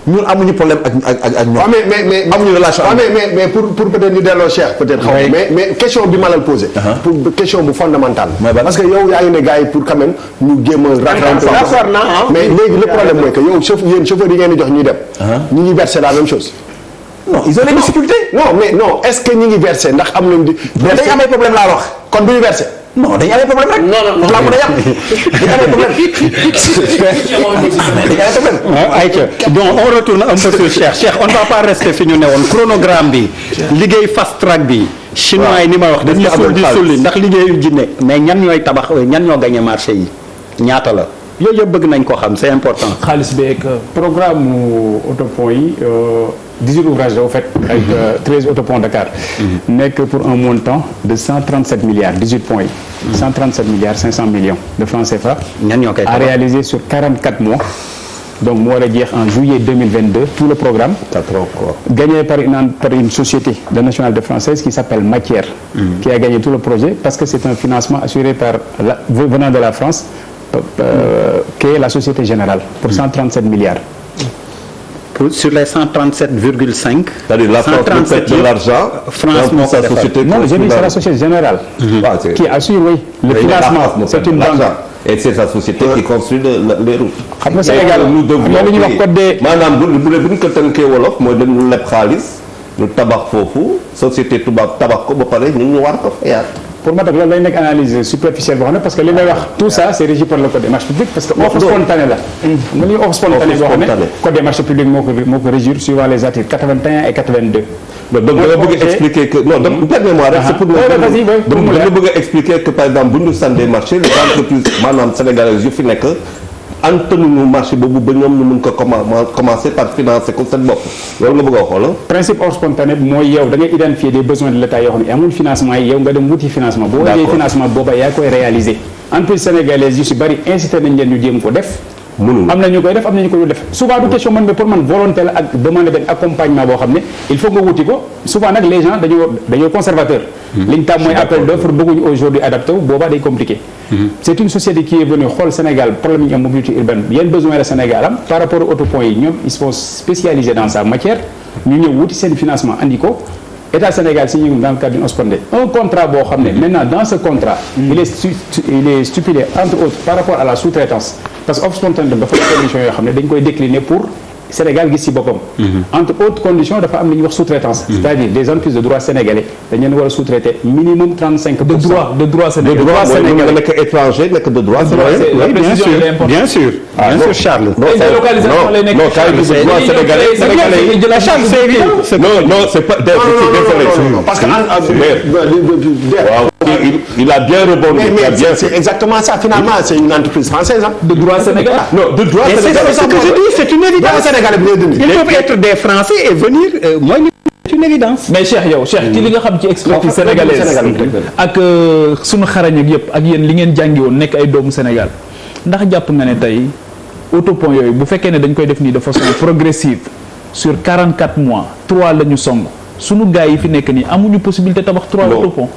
ñun amuñu problème ak ñoom. mais amuñu relation. mais pour peut-être ñu delloo Cheikh peut-être. xaw mais question bi ma la posé. pour question bu fondamentale. parce que yow yaa ngi ne gars yi pour quand même ñu jéem a. d'accord naa mais léegi le problème mooy que yow yéen chauffeur yi ngeen di jox ñuy dem. ñu ngi verser la même chose. non ils ont des difficultés. non est-ce que ñu ngi verser ndax am nañu di. mais dañu amee problème laa wax. kon du ñu verser. non dañu amee problème rek. non laa mën a yàq dañu amee problème. ayca donc on retourne un peu sur Cheikh on ne va pas rester fi ñu ne woon chronogramme bi liggéey fast track bi. chinois yi ni ma wax dañuy sulli sulli ndax liggéeyu jinne mais ñan ñooy tabax ñan ñoo gagné marché yi ñaata la yooyu yëpp bëgg nañ ko xam c'est important. xaalis beeg programme mu autopont yi 18 ouvrages au fait avec 13 autoponts Dakar nekk pour un montant de 137 milliards 18 points yi 137 milliards 500 millions de francs CFA ñan ñoo koy à réaliser sur 44 mois donc mu war a jeex en juillet 2022 tout le programme gagné par une société de nationalité française qui s'appelle Matière qui a gagné tout le projet parce que c'est un financement assuré par venant de la France qui est la Société Générale pour 137 milliards. Sur les 137,5. C'est-à-dire la France de l'argent. France moo ko defal. Non, j'ai dit c'est la Société Générale. Qui assure le financement. C'est une banque. Et c'est sa société qui construit les routes. xam nga Sénégal nous devons lu ñuy wax code des. maanaam bu ñu ko tënkee wolof mooy dañu leb xaalis ñu tabax foofu société tubaab tabax ko ba pare ñu war ko fayaat. pour ma tax loolu day nekk analyse superficielle boo xam ne parce que li may wax tout ça c'est régi par le code des marchés publics parce que offre spontanée la xam nga li offre spontanée boo xam ne code des marchés publics moo ko régir suivant les articles 81 et 82 donc da nga bëgg a expliquer que non permets-moi rek c'est pour dama bëgg a expliquer que par exemple bu ñu sànnee marché les entreprises maanaam sénégalaises yu fi nekk antanuñu marché boobu ba ñoom ñu mun ko commencer par financer ko seen bopp loolu nga bëgg a xool. principe offre spontanée mooy yow da ngay identifier des besoins de l'État yoo xam ne amul financement yi yow nga dem wuti financement. boo wutee financement booba yaa koy réaliser. entreprise sénégalaise yu si bari incité nañ leen ñu jéem ko def. am na ñu koy def am na ñu koy def souvent du question man mais pour man volonté la ak demande benn accompagnement boo xam ne il faut nga wuti ko souvent nag les gens dañoo conservateur li ñu tàmm mooy appel d'offre bëgguñu aujourd'hui adapté wu boobaa day compliqué c'est une société qui est venue xool Sénégal problème yi ñu am mobilité urbaine yan besoin la Sénégal am par rapport aux autoponts yi ñoom ils sont spécialisés dans sa matière ñu ñëw wuti seen financement andi ko État Sénégal si ñu dans le cadre d'une OSPONDé un contrat boo xam ne maintenant dans ce contrat il est stipulé entre autres par rapport à la sous-traitance parce que offre spontanée dafa am conditions yoo xam ne dañ koy décliner pour Sénégal gis ci boppam entre autres conditions dafa am li ñuy wax sous-traitance c'est-à-dire des entreprises de droit sénégalais dañ leen war a sous-traiter minimum 35% de droit sénégalais nga nekk étranger nekk de droit sénégalais bien sûr Charles non c'est pas parce que il a bien rebondi mais c'est exactement ça finalement c'est une entreprise française de droit sénégalais non de droit sénégalais c'est ce que je dis c'est une évidence ils peuvent être des Français et venir mooy c'est une évidence. mais Cheikh ci li nga xam ci expertise sénégalaise ak sunu xarañ ak yëpp ak yéen li ngeen jàngi woon nekk ay doomu Sénégal ndax jàpp nga ne tey autopont yooyu bu fekkee ne dañ koy def nii de façon progressive sur 44 mois 3 la ñu song sunu gars yi fi nekk nii amuñu possibilité tabax 3 autopont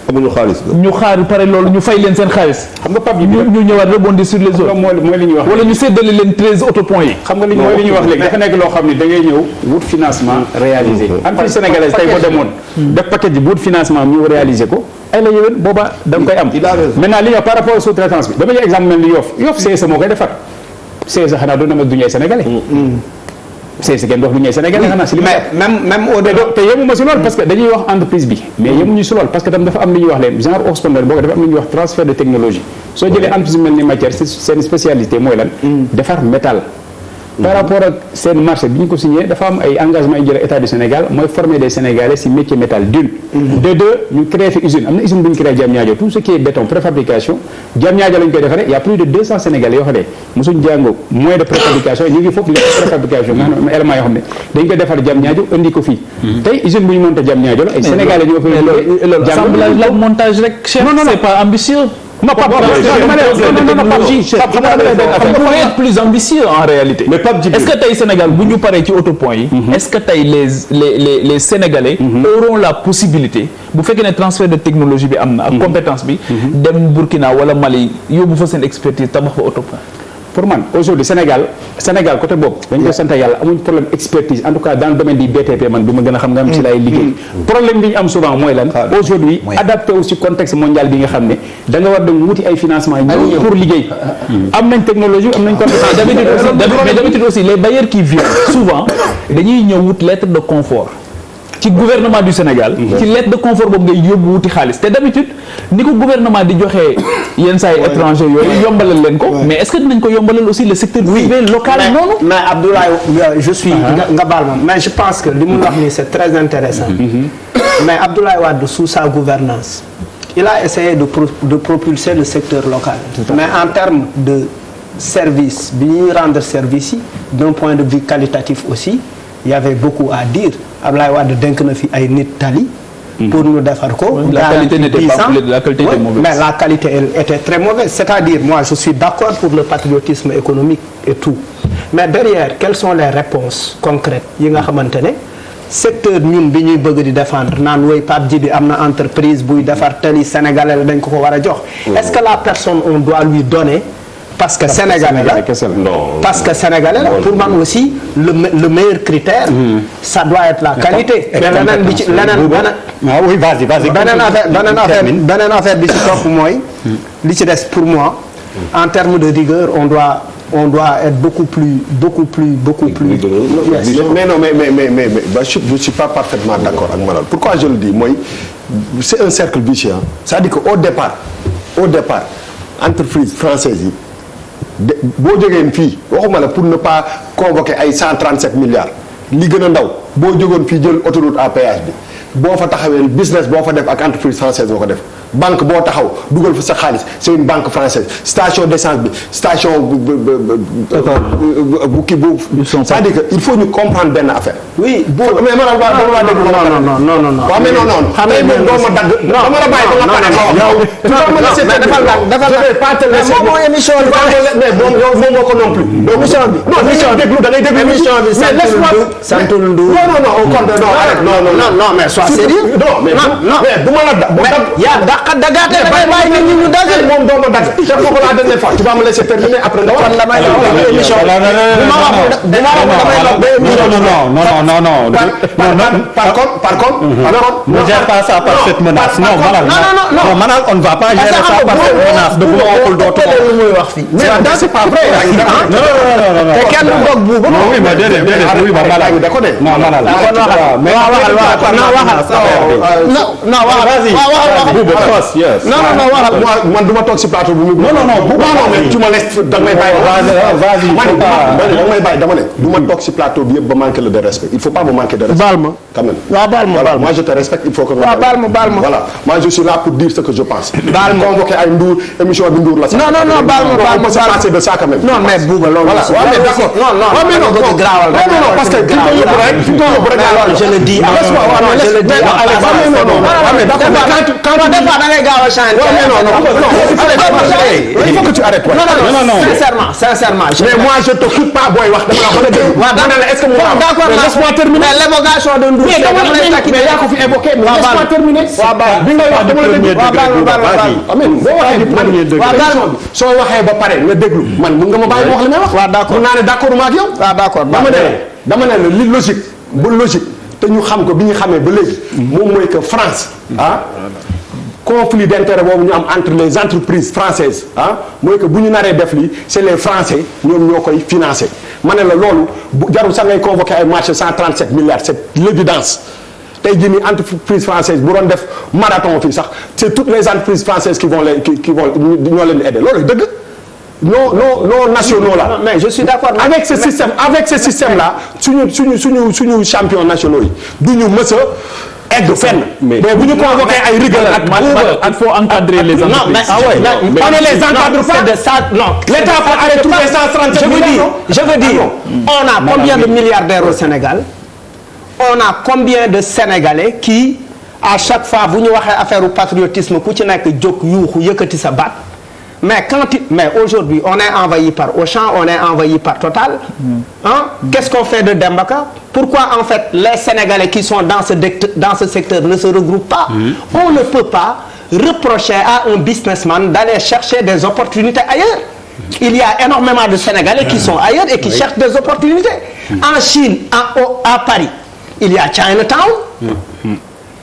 amuñu xaalis ñu xaar pare loolu ñu fay leen seen xaalis. xam nga Pape ñu ñëwaat rebondir sur les autres. mooy li ñuy wax wala ñu séddale leen 13 autoponts yi. xam nga mooy li ñuy wax léegi dafa nekk loo xam ne da ngay ñëw wut financement réalisé. entreprise sénégalaise tey boo demoon. def paquet ji wut financement ñu réalisé ko. ay la yéwén booba da nga koy am. maintenant li ñuy wax par rapport sous traitance bi dama jël exemple mel ni Yoff CSE moo koy defar CSE xanaa doon na ma duñu ay sénégalais. c'est kenn dox lu ñuy Sénégal xanaa si li même au delà te yemuma si loolu parce que dañuy wax entreprise bi mais yemuñu si loolu parce que tam dafa am lu ñuy wax leen genre offre spontanée boo ko dafa am lu ñuy wax transfert de technologie soo jëlee entreprise mel ni matière seen spécialité mooy lan defar métal par rapport ak seen marché bi ñu ko signé dafa am ay engagement yu jëlee état du Sénégal mooy former des Sénégalais si métier métal d'une de deux ñu créé fi usine am na usine bu ñu créé Diamniadio tout ce qui est béton préfabrication Diamniadio lañ koy defaree il y a plus de 200 Sénégalais yoo xam ne mosuñ jàngo moyen de préfabrication ñu ngi foofu di def préfabrication nga xam ne éléments yoo xam ne dañ koy defar Diamniadio indi ko fii tey usine bu ñu monté Diamniadio la ay Sénégalais ñoo fa la montage rek c'est pas ambitieux non Pape être plus ambitieux en réalité. mais Pape est-ce que tey Sénégal bu ñu paree ci autopont yi. est-ce que tey les Sénégalais. auront la possibilité bu fekkee ne transfert de technologie bi am na. ak compétence bi. dem Burkina wala Mali yóbbu fa seen expertise tabax fa autopont. pour man aujourd'hui Sénégal côté boobu dañ koy sant yàlla amuñ problème expertise en tout cas dans le domaine du BTP man bi ma gën a xam nga am ci lay liggéey problème bi ñu am souvent mooy lan aujourd'hui adapté aussi contexte mondial bi nga xam ne da nga war dem wuti ay financement yi pour liggéey am nañ technologie am nañ compétence mais d'habitude aussi les bailleurs qui viennent souvent dañuy ñëw wut lettre de confort ci gouvernement du Sénégal ci lettre de confort boobu ngay yóbbu wuti xaalis te d'habitude ni ko gouvernement di joxee yenn saa yi étranger yooyu yombalal leen ko mais est-ce que dinañ ko yombalal aussi le secteur privé local noonu mais Abdoulaye je suis nga baal ma mais je pense que li mu wax nii c'est très intéressant mais Abdoulaye Wade sous sa gouvernance il a essayé de propulser le secteur local mais en termes de service bi ñuy rendre service yi d'un point de vue qualitatif aussi il y avait beaucoup à dire Abdoulaye Wade dénk na fi ay nit tali pour ñu defar ko. La qualité n'était pas la qualité était mauvaise. Mais la qualité elle était très mauvaise. C'est-à-dire moi je suis d'accord pour le patriotisme économique et tout mais derrière quelles sont les réponses concrètes yi nga xamante ne secteur ñun bi ñuy bëgg di défendre naan woy Pape Djibi am na entreprise buy defar tali sénégalais la dañ ko war a jox. Est-ce que la personne on doit lui donner parce que sénégalais la parce que sénégalais la pour man aussi le meilleur critère ça doit être la qualité mais leneen bi ci leneen oui vas-y beneen affaire bi ci topp mooy li ci des pour moi en termes de rigueur on doit être beaucoup plus yes. mais je suis pas parfaitement d'accord ak Malal pourquoi je le dis mooy c'est un cercle vicieux c'est-à-dire que au départ entreprise française yi boo jógeen fii waxuma la pour ne pas convoquer ay 137 milliards li gën a ndaw boo jógoon fii jël autoroute à péage bi boo fa taxawee business boo fa def ak entreprise française boo ko def banque boo taxaw dugal fa sa xaalis c'est une banque française station d'essence bi station bu kii bu c'est-à-dire que il faut ñu comprendre benn affaire. oui mais maanaam non mais non xam nga moom doo ma dagg. dama la bàyyi ba nga pare moom émission bi mais moom moo ko non plus. émission bi non émission bi déglu da ngay déglu émission bi santul Ndour non au contraire non mais sois sérieux non mais bu ma la dagg daqat dagaate da ngay bàyyi nit ñi ñu dagg moom doo ma dagg te foofu laa dernière fois tu vas me laisser terminer après nga wax la may émission par contre ne gère pas ça par cette menace non Manal on ne va pas gérer ça par cette menace de bu ma waxul dootuma lu muy wax fii c'est pas vrai non te kenn bokk bu non oui mais déedéet oui ma Manal da ko de non Manal mais waxal man du ma toog si plateau bu mu. non tu me laisses da may bàyyi. vas-y dama ne du ma toog si plateau bi yëpp ba manquer le de respect il faut pas me manquer de respect. baal ma quand même. waaw baal ma moi je te respecte il faut que. waaw baal ma voilà moi je suis là pour dire ce que je pense. baal ma convoqué ay Ndour émission bi Ndour la. non baal ma c'est passé de ça quand même. non mais Bouba loolu. voilà waaw mais d'accord non parce que fi ko yóbbu rek je le dis il faut que tu arrêtes. non sincèrement. mais moi je te coupe pas booy wax dama la est-ce que d'accord laisse-moi terminer l'évocation de Ndour. mais yaa ko fi évoqué. laisse-moi terminer. bi ngay wax dama la déglu. boo waxee du premier degré. soo waxee ba pare nga déglu man mun nga ma bàyyi wax li may wax. waaw d'accord mun naa ne d'accord ma ak yow. waaw d'accord dama ne li logique bu logique te ñu xam ko bi ñu xamee ba léegi. moom mooy que France conflit d'intérêt boobu ñu am entre les entreprises françaises mooy que bu ñu naree def lii c'est les Français ñoom ñoo koy financer ma ne la loolu bu jarul sax ngay convoquer ay marché 137 milliards c'est l'évidence tey jii nii entreprise française bu doon def marathon fii sax c'est toutes les entreprises françaises qui vont ñoo leen aider loolu dëgg non nationaux là. Non, mais je suis d'accord. Avec ce système là suñu champions nationaux yi du ñu mës a egg fenn. mais bu ñu convoqué ay rigueur il faut encadrer les entreprises. on ne les encadre pas. Non, l'État peut arrêter tous les 137 milliards. Je veux dire, on a combien de milliardaires au Sénégal? On a combien de Sénégalais qui à chaque fois bu ñu waxee affaire u patriotisme ku ci nekk jóg yuuxu yëkkati sa baat. Mais aujourd'hui on est envahi par Auchan, on est envahi par Total. Qu'est-ce qu'on fait de Dembaka? Pourquoi en fait les Sénégalais qui sont dans ce secteur ne se regroupent pas? On ne peut pas reprocher à un businessman d'aller chercher des opportunités ailleurs. il y a énormément de Sénégalais qui sont ailleurs et qui cherchent des opportunités. En Chine, à Paris, il y a Chinatown.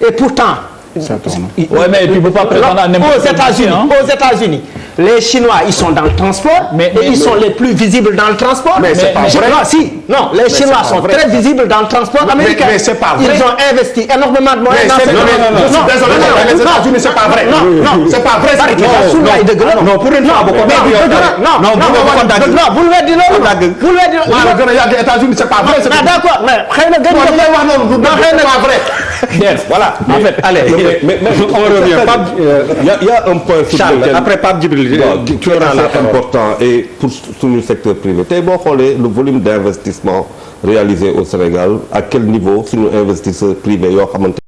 Et pourtant, Ouais, mais tu peux pas prétendre à n'importe quel marché, hein. aux États-Unis, les Chinois, ils sont dans le transport, ils sont les plus visibles dans le transport. Mais c'est pas vrai. Non, les Chinois sont très visibles dans le transport américain. Mais c'est pas vrai. Ils ont investi énormément de moyens dans ce domaine. Désolé, les États-Unis, c'est pas vrai. Non, c'est pas vrai. Non, pour une fois, vous le dites gën a yàgg États-Unis, c'est pas vrai. d'accord, mais xëy na gën pas vrai. Voilà, en fait, allez, mais on revient. Pape, il y a un point sur Charles, lequel après Pape Djibril, tu es important et pour suñu secteur privé tey boo xoolee le volume d'investissement réalisé au Sénégal à quel niveau suñu investisseurs privés yoo xamante